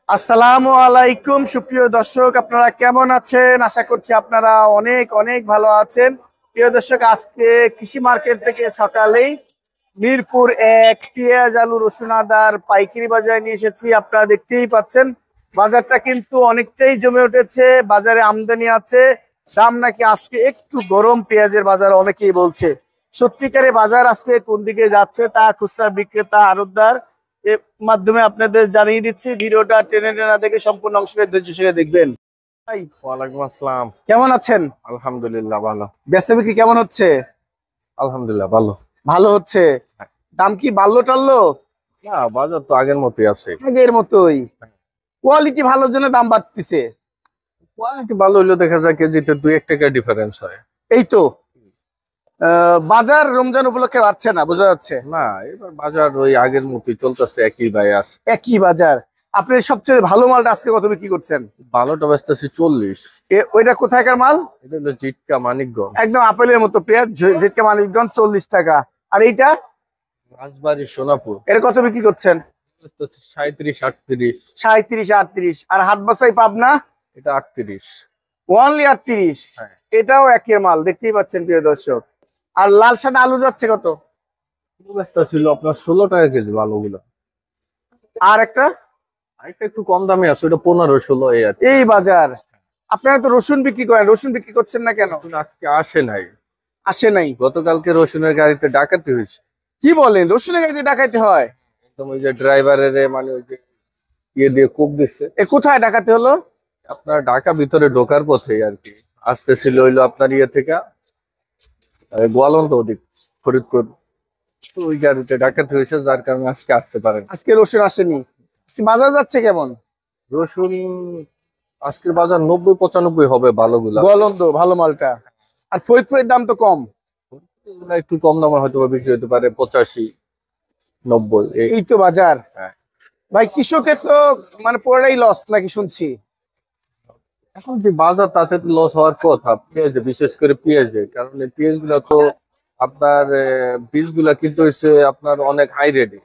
আসসালামু আলাইকুম সুপ্রিয় দর্শক, আপনারা কেমন আছেন? আশা করছি আপনারা অনেক অনেক ভালো আছেন। প্রিয় দর্শক, আজকে কৃষি মার্কেট থেকে সকালেই মিরপুর এক পেঁয়াজ আলু রসুন আদার পাইকারি বাজারে নিয়ে এসেছি। আপনারা দেখতেই পাচ্ছেন বাজারটা কিন্তু অনেকটাই জমে উঠেছে। বাজারে আমদানি আছে, দাম নাকি আজকে একটু গরম। পেঁয়াজের বাজার অনেকেই বলছে। সত্যিকারে বাজার আজকে কোন দিকে যাচ্ছে তা খুচরা বিক্রেতা আড়তদার এর মাধ্যমে আপনাদের জানিয়ে দিচ্ছি। ভিডিওটা টেনে টেনে দেখে সম্পূর্ণ অংশটা ধৈর্য সহকারে দেখবেন। ভাই, ওয়ালাইকুম আসসালাম। কেমন আছেন? আলহামদুলিল্লাহ ভালো। বেচা বিক্রি কেমন হচ্ছে? আলহামদুলিল্লাহ ভালো। ভালো হচ্ছে। দাম কি বাড়লো টাললো? না, বাজার তো আগের মতোই আছে। আগের মতোই। কোয়ালিটি ভালোর জন্য দাম বাড়তেছে। কোয়ালিটি ভালো হইলে দেখা যায় কেজিতে 2-1 টাকা ডিফারেন্স হয়। এই তো বাজার রমজান উপলক্ষে বাড়ছে না, বোঝা যাচ্ছে। না, এবার বাজার ওই আগের মতোই চলতেছে, একই ভাই আছে। একই বাজার। আপনি সবচেয়ে ভালো মালটা আজকে কত বিক্রি করছেন? ভালোটা বেচতেছি 40। ওইটা কোথায়কার মাল? এটা হলো জিটকা মানিকগঞ্জ। একদম আপেলের মতো পেঁয়াজ, যেটা মালিকগঞ্জ 40 টাকা। আর এইটা রাজবাড়ী সোনাপুর এর কত বিক্রি করছেন? 37-38। 37-38। আর হাট বাসাই পাবনা এটা 38। ওনলি 38। হ্যাঁ। এটাও একের মাল, দেখতেই পাচ্ছেন প্রিয় দর্শক। আর লাল সাদা আলু যাচ্ছে কত? ছিল আপনার 16 টাকা কেজি ভালোগুলো। আর একটা আরেকটা একটু কম দামে আছে, ওটা 15-16 এই আর কি। এই বাজার। আপনারা তো রসুন বিক্রি করেন, রসুন বিক্রি করছেন না কেন? রসুন আজকে আসে নাই। আসে নাই? গতকালকে রসুনের গাড়িতে ডাকাতি হয়েছে। কি বলেন, রসুনের গাড়িতে ডাকাইতে হয়? একদম ওই যে ড্রাইভারের মানে ওই যে ইয়ে দিয়ে কোপ দিচ্ছে। এ কোথায় ডাকাতে হলো? আপনার ঢাকা ভিতরে ঢোকার পথে আর কি। আসতেছিল হইলো আপনার ইয়ে থেকে গোয়ালন্দ ওদিক, ফরিদপুর। তো ওই গাড়িতে ডাকাতি হয়েছে, যার কারণে আজকে আসতে পারেন। আজকে রসুন আসেনি। বাজার যাচ্ছে কেমন? রসুন আজকের বাজার 90-95 হবে ভালোগুলা। গলন্দ ভালো মালটা। আর ফরিদপুরের দাম তো কম। এগুলা একটু কম দামে হয়তো বা বিক্রি হতে পারে 85-90 এই তো বাজার। হ্যাঁ। ভাই, কৃষকের তো মানে পুরোটাই লস নাকি শুনছি। এখন যে বাজার তাতে তো লস হওয়ার কথা পেঁয়াজে, বিশেষ করে পেঁয়াজে। কারণ এই পেঁয়াজ গুলা তো আপনার বীজ গুলা কিন্তু হচ্ছে আপনার অনেক হাই রেটে,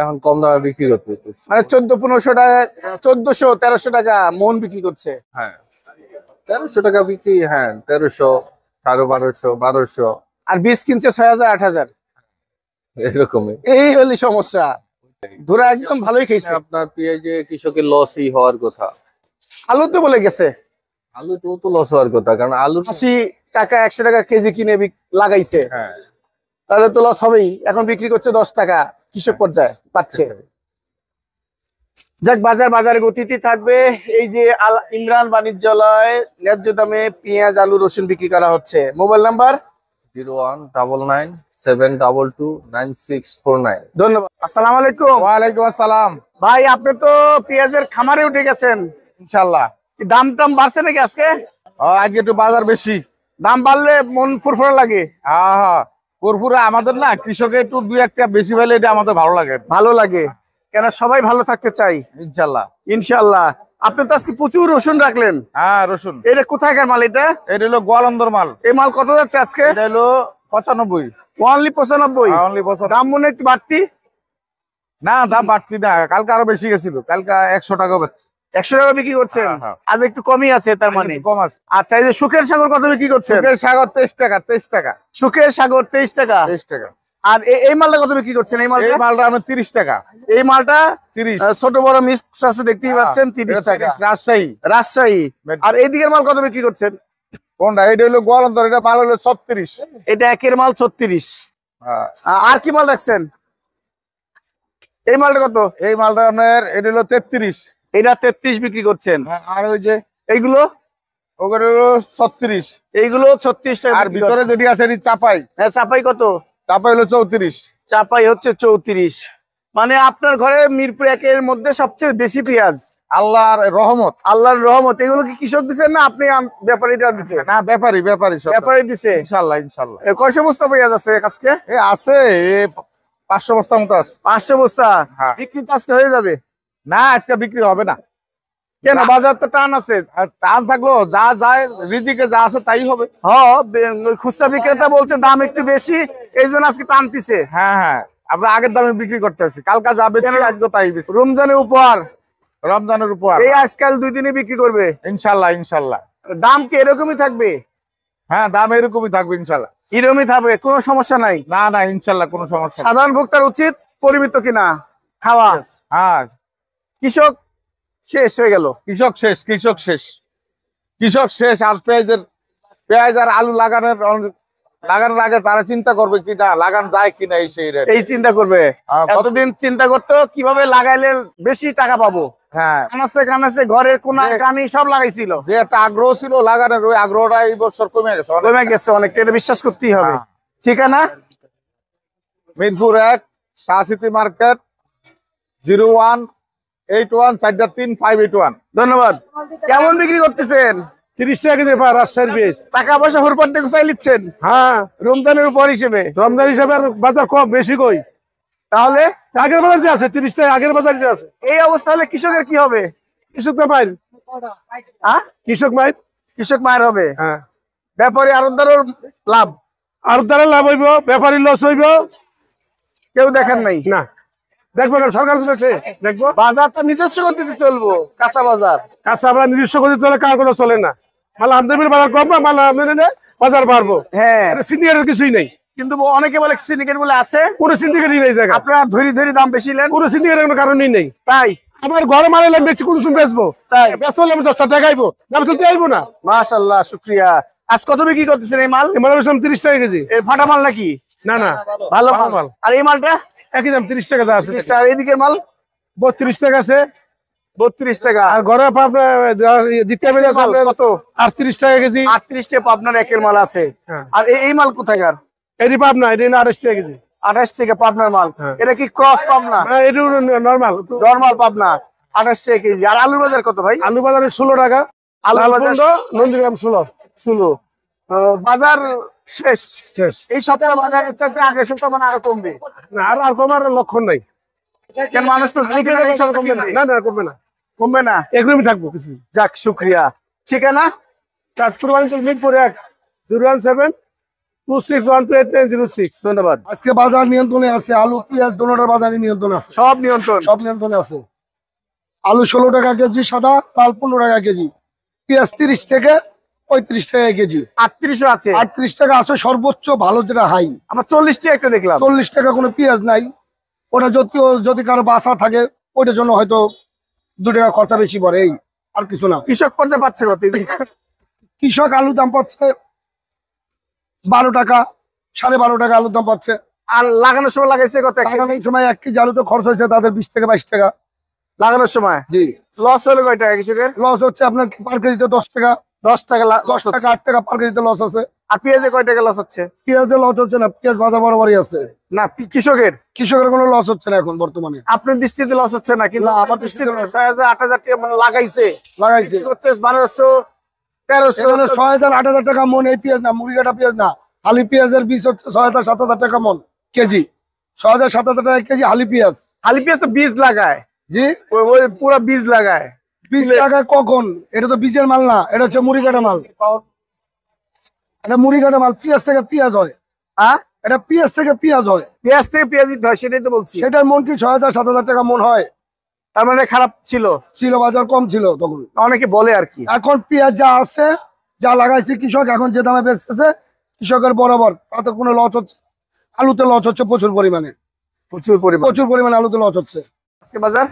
এখন কম দামে বিক্রি করতে হইতেছে। মানে 1400-1500 টাকা, 1400-1300 টাকা মন বিক্রি করছে। হ্যাঁ, 1300 টাকা বিক্রি। হ্যাঁ, 1300, 1250, 1200 আর বীজ কিনছে 6000-8000। এরকমই। এই হলি সমস্যা। ধরা একদম ভালোই খাইছে। আপনার পেঁয়াজে কৃষকের লসই হওয়ার কথা। আলু তো বলে গেছে আলু তো লস হওয়ার কথা, কারণ আলু 80 টাকা 100 টাকা কেজি কিনে লাগাইছে। হ্যাঁ, তাহলে তো লস হবেই। এখন বিক্রি করছে 10 টাকা, কৃষক পর্যায়ে পাচ্ছে। যাক, বাজারে গতিতে থাকবে। এই যে ইমরান বাণিজ্যালয় ন্যায্য দামে পেঁয়াজ আলু রসুন বিক্রি করা হচ্ছে। Mobile number 0199729649। ধন্যবাদ। আসসালামু আলাইকুম। ওয়ালাইকুম আসসালাম। ভাই, আপনি তো পেঁয়াজের খামারে উঠে গেছেন। ইনশাল্লাহ। কি দাম টাম বাড়ছে নাকি আজকে? আজকে একটু বাজার বেশি। দাম বাড়লে মন ফুরফুরা লাগে। হ্যাঁ হ্যাঁ, পুরপুরা আমাদের না, কৃষকের একটু 2-1 টাকা বেশি পেলে এটা আমাদের ভালো লাগে। ভালো লাগে কেন? সবাই ভালো থাকতে চাই ইনশাল্লাহ। ইনশাল্লাহ। আপনি তো আজকে প্রচুর রসুন রাখলেন। হ্যাঁ, রসুন এটা কোথায়কার মাল? এটা এটা হলো গোয়ালন্দর মাল। এই মাল কত যাচ্ছে আজকে? এটা হলো 95। অনলি 95। অনলি 95। দাম মনে হয় একটু বাড়তি। না, দাম বাড়তি না, কালকে আরো বেশি গেছিল। কালকে 100 টাকা বেচছে। 100 টাকা বিক্রি করছেন। হ্যাঁ, হ্যাঁ। আজ একটু কমই আছে তার মানে। একটু কম আছে। আচ্ছা, এই যে সুখের সাগর কত বিক্রি করছেন? সুখের সাগর 23 টাকা। 23 টাকা। সুখের সাগর 23 টাকা। 23 টাকা। আর এই মালটা কত বিক্রি করছেন? এই এই মালটা মালটা আমরা 30 টাকা। এই মালটা 30। ছোট বড় মিক্স আছে, দেখতেই পাচ্ছেন। 30 টাকা। রাজশাহী। রাজশাহী। আর এইদিকের মাল কত বিক্রি করছেন? কোনটা? এটা হলো গোয়ালন্দর, এটা মাল হলো 36। এটা একের মাল 36। হ্যাঁ। আর কি মাল রাখছেন? এই মালটা কত? এই মালটা আপনার এটা হলো 33। এটা 33 বিক্রি করছেন। আর ওই যে এইগুলো ওগুলো হলো 36। এইগুলো 36 টাকা। আর ভিতরে যেটি আছে এটি চাপাই। হ্যাঁ, চাপাই কত? চাপাই হলো 34। চাপাই হচ্ছে 34। মানে আপনার ঘরে মিরপুর একের মধ্যে সবচেয়ে বেশি পেঁয়াজ। আল্লাহর রহমত। আল্লাহর রহমত। এগুলো কি কৃষক দিচ্ছেন না আপনি ব্যাপারীরা দিচ্ছে? না, ব্যাপারী সব। ব্যাপারী দিছে। ইনশাল্লাহ ইনশাল্লাহ। কয়শো বস্তা পেঁয়াজ আছে আজকে? আছে 500 বস্তার মতো আছে। 500 বস্তা। হ্যাঁ। বিক্রি তো আজকে হয়ে যাবে। না, আজকে বিক্রি হবে না। কেন? বাজার তো টান আছে। আর টান থাকলো যা যায়, রিজিকে যা আছে তাই হবে। হ্যাঁ, খুচরা বিক্রেতা বলছে দাম একটু বেশি, এই জন্য আজকে টানতিছে। হ্যাঁ হ্যাঁ, আমরা আগের দামে বিক্রি করতে আছি। কালকা যা বেশি আজকে তাই বেশি। রমজানের উপহার। রমজানের উপহার। এই আজকাল 2 দিনে বিক্রি করবে ইনশাল্লাহ ইনশাল্লাহ। দাম কি এরকমই থাকবে? হ্যাঁ, দাম এরকমই থাকবে ইনশাল্লাহ। এরকমই থাকবে, কোনো সমস্যা নাই? না না, ইনশাল্লাহ কোনো সমস্যা নেই। সাধারণ ভোক্তার উচিত পরিমিত কিনা খাওয়া। হ্যাঁ, কৃষক শেষ হয়ে গেল। কৃষক শেষ, কৃষক শেষ, কৃষক শেষ। আর পেঁয়াজ আর আলু লাগানোর আগে তারা চিন্তা করবে কিনা লাগানো যায় কিনা, সেই রেট এই চিন্তা করবে। এতদিন চিন্তা করতো কিভাবে লাগাইলে বেশি টাকা পাবো। হ্যাঁ, কানাচে ঘরের কোনা কানি সব লাগাইছিল, যে একটা আগ্রহ ছিল লাগানোর, ওই আগ্রহটা এই বছর কমে গেছে, কমে গেছে অনেকটা। এটা বিশ্বাস করতেই হবে। ঠিকানা মিরপুর 1, শাহ সিটি মার্কেট, 0181434581। ধন্যবাদ। কেমন বিক্রি করতেছেন? 30 টাকা কেজি রাজশাহীর পেঁয়াজ। টাকা পয়সা হুরপট দিয়ে গুছাই নিচ্ছেন হ্যাঁ, রমজানের উপর হিসেবে। রমজান হিসাবে আর বাজার কম বেশি কই। তাহলে আগের বাজার যে আছে 30 টাকা, আগের বাজার যে আছে। এই অবস্থা হলে কৃষকের কি হবে? কৃষক মাইর, কৃষক মাইর। কৃষক মায়ের হবে, হ্যাঁ, ব্যাপারী আরতদারের লাভ। আর দ্বারা লাভ হইব, ব্যাপারী লস হইব। কেউ দেখেন নাই না, দেখবো কেন, সরকার চলেছে দেখবো। বাজার তো নিজস্ব গতিতে চলবো, কাঁচা বাজার। কাঁচা আমরা নিজস্ব করে চলে, কার কথা চলে না। মাল আমদানির বাজার কম, মাল আমদানি নিলে বাজার বাড়বো। হ্যাঁ, সিন্ডিকেটের কিছুই নেই, কিন্তু অনেকে বলে সিন্ডিকেট বলে আছে। কোনো সিন্ডিকেটই নেই জায়গা। আপনারা ধরি ধরি দাম বেশি নেন, কোনো সিন্ডিকেটের কোনো কারণই নেই। তাই আমার ঘরে মাল এলাম বেশি, কোন সময় বেচবো? তাই ব্যস্ত হলে আমি 10 টাকা খাইবো, দাম চলতে আইবো না। মাশাআল্লাহ, শুকরিয়া। আজ কত বিক্রি করতেছেন এই মাল? এবার 30 টাকা কেজি। এই ফাটা মাল নাকি? না না, ভালো ভালো মাল। মাল। আর এই মালটা একই দাম 30 টাকা আছে। 30 টাকা। এদিকের মাল 32 টাকা আছে। 32 টাকা। আর ঘরে আপনার দ্বিতীয় পেঁয়াজ আছে আপনার কত? 38 টাকা কেজি। 38 টাকা পাবনার একের মাল আছে। হ্যাঁ। আর এই মাল কোথাকার? এটি পাবনা, এটি 28 টাকা কেজি। 28 টাকা পাবনার মাল। হ্যাঁ। এটা কি ক্রস পাবনা? এটি নর্মাল। নরমাল পাবনা 28 টাকা কেজি। আর আলুর বাজার কত ভাই? আলু বাজারে 16 টাকা। আলুর বাজার নন্দীগ্রাম 16। বাজার শেষ। শেষ। এই সপ্তাহ বাজারের চাইতে আগের সপ্তাহ মানে আরো কমবে। না, আর কমার লক্ষণ নাই। কেন মানুষ তো এই সপ্তাহ কিনবে। না না, কমবে না, কমবে না। এগুলোই থাকবো কিছু। যাক, শুকরিয়া। ঠিকানা চাঁদপুর মিরপুর 1, 01726128906। ধন্যবাদ। আজকে বাজার নিয়ন্ত্রণে আছে, আলু পেঁয়াজ দোনোটার বাজারে নিয়ন্ত্রণে আছে, সব নিয়ন্ত্রণ। সব নিয়ন্ত্রণে আছে। আলু 16 টাকা কেজি সাদা, লাল 15 টাকা কেজি, পেঁয়াজ 30 থেকে 35 টাকা কেজি, 38 আছে। 38 টাকা আছে সর্বোচ্চ ভালো যেটা হাই। আমার 40 টাকা একটা দেখলাম। 40 টাকা কোনো পেঁয়াজ নাই, ওটা যদি কারো বাসা থাকে ওইটার জন্য হয়তো 2 টাকা খরচা বেশি পড়ে, এই আর কিছু না। কৃষক পর্যায়ে পাচ্ছে কত? কৃষক আলুর দাম পাচ্ছে 12 টাকা, 12.5 টাকা আলুর দাম পাচ্ছে। আর লাগানোর সময় লাগাইছে কত? লাগানোর সময় 1 কেজি আলুতে খরচ হয়েছে তাদের 20 থেকে 22 টাকা। লাগানোর সময় জি, লস হলো কয় টাকা কৃষকের? লস হচ্ছে আপনার পার কেজিতে 10 টাকা, 10 টাকা লস 10 হচ্ছে। টাকা 8 টাকা পার কেজিতে লস আছে। আর পেঁয়াজে কয় টাকা লস হচ্ছে? পেঁয়াজের লস হচ্ছে না, পেঁয়াজ বাজার বরাবরই আছে। না, কৃষকের কৃষকের কোনো লস হচ্ছে না এখন বর্তমানে। আপনার দৃষ্টিতে লস হচ্ছে না, কিন্তু না, আমার আমার দৃষ্টিতে দৃষ্টিতে 6,000 8,000 টাকা মানে লাগাইছে, লাগাইছে করতে 1200 1300। এখানে 6,000 8,000 টাকা মন এই পেঁয়াজ না, মুড়ি কাটা পেঁয়াজ না, হালি পেঁয়াজের বীজ হচ্ছে 6,000 7,000 টাকা মন কেজি, 6,000 7,000 টাকা কেজি হালি পেঁয়াজ। খালি পেঁয়াজ তো বীজ লাগায়, জি, ওই পুরো বীজ লাগায়। বীজ লাগায় কখন? এটা তো বীজের মাল না, এটা হচ্ছে মুড়ি কাটা মাল। এটা মুড়ি কাটা মাল, পেঁয়াজ থেকে পেঁয়াজ হয়। হ্যাঁ, এটা পেঁয়াজ থেকে পেঁয়াজ হয়, পেঁয়াজ থেকে পেঁয়াজ দিতে হয়, সেটাই তো বলছি। সেটার মন কি 6,000 7,000 টাকা মন হয়? তার মানে খারাপ ছিল, বাজার কম ছিল তখন। অনেকে বলে আর কি। এখন পেঁয়াজ যা আছে, যা লাগাইছে কৃষক, এখন যে দামে বেচতেছে কৃষকের বরাবর, তাতে কোনো লস হচ্ছে? আলুতে লস হচ্ছে প্রচুর পরিমাণে, প্রচুর পরিমাণে আলুতে লস হচ্ছে। আজকে বাজার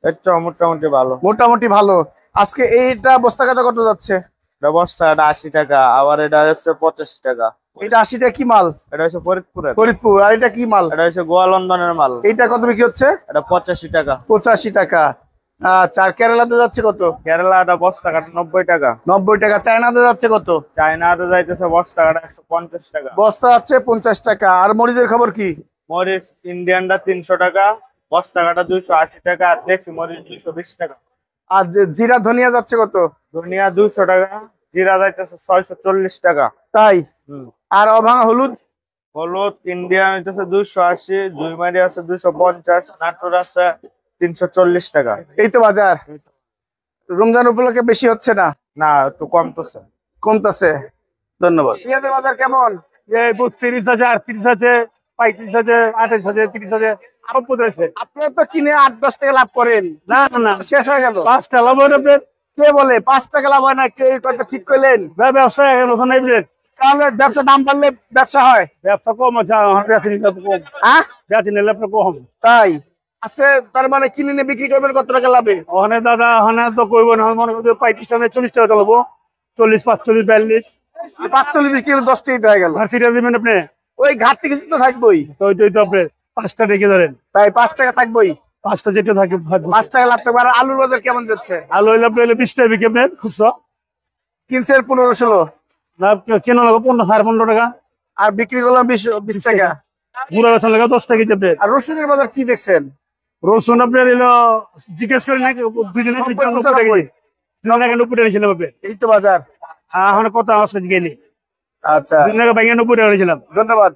একটা মোটামুটি ভালো। মোটামুটি ভালো। আজকে এইটা বস্তা কাটা কত যাচ্ছে? এটা বস্তা, এটা 80 টাকা, আবার এটা হচ্ছে 85 টাকা। এটা 80 টাকা কি মাল? এটা হচ্ছে ফরিদপুরের। ফরিদপুর। আর এটা কি মাল? এটা হচ্ছে গোয়ালন্দনের মাল। এইটা কত বিক্রি হচ্ছে? এটা 85 টাকা। 85 টাকা। আচ্ছা, আর কেরালাতে যাচ্ছে কত? কেরালা এটা বস্তা কাটা 90 টাকা। 90 টাকা। চায়নাতে যাচ্ছে কত? চায়নাতে যাইতেছে বস্তা কাটা 150 টাকা। বস্তা যাচ্ছে 50 টাকা। আর মরিচের খবর কি? মরিচ ইন্ডিয়ানটা 300 টাকা, বস্তা কাটা 280 টাকা, আর দেশি মরিচ 220 টাকা। আর জিরা ধনিয়া যাচ্ছে কত? ধনিয়া 200 টাকা, জিরা যাইতেছে 640 টাকা। তাই? আর অভাঙা হলুদ? হলুদ ইন্ডিয়ান হইতেছে 280, জুইমারি আছে 250, নাটোর আছে 340 টাকা। এই তো বাজার। রমজান উপলক্ষে বেশি হচ্ছে না, না, একটু কমতেছে। কমতেছে। ধন্যবাদ। পেঁয়াজের বাজার কেমন? 32 আছে, 38 আছে, 35 আছে, 28 আছে, 30 আছে, আপদ আছে আপনি তো কিনে 8-10 টাকা লাভ করেন, না না শেষ হয়ে গেল। 5টা লাভ হয় আপনার কে বলে 5 টাকা লাভ হয় না? কে কত ঠিক করলেন? ব্যবসা এখন ওখানে নেবেন তাহলে ব্যবসা দাম বাড়লে ব্যবসা হয়। ব্যবসা কম আছে বেশি নিলে কম হ্যাঁ বেশি নিলে আপনার কম তাই আজকে তার মানে কিনে নিয়ে বিক্রি করবেন কত টাকা লাভে? ওখানে দাদা ওখানে তো কইব না মনে করতে 35 টাকা 40 টাকা চলবো 40 45 42 45 বিক্রি করে 10 টাকা হয়ে গেল। ঘাটতিটা দিবেন আপনি ওই ঘাটতি কিছু তো থাকবোই, তো ওইটাই তো আপনি 5টা রেখে ধরেন তাই 5 টাকা থাকবোই, 5টা যেটা থাকে 5 টাকা লাভ থাকবে। আর আলুর বাজার কেমন যাচ্ছে? আলু হইলে আপনি 20 টাকা বিকে আপনার খুচরা কিনছেন 15-16 না কেন লাগবে 15 টাকা আর বিক্রি করলাম 20 টাকা। গুড়া গাছের লাগা 10 টাকা দিতে আর রসুনের বাজার কি দেখছেন? রসুন আপনার এলো জিজ্ঞেস করি না দুজনে 90 টাকা নিয়েছিলাম আপনি এই তো বাজার। এখন কত আমার সাথে গেলি আচ্ছা, 2 টাকা 90 টাকা নিয়েছিলাম ধন্যবাদ।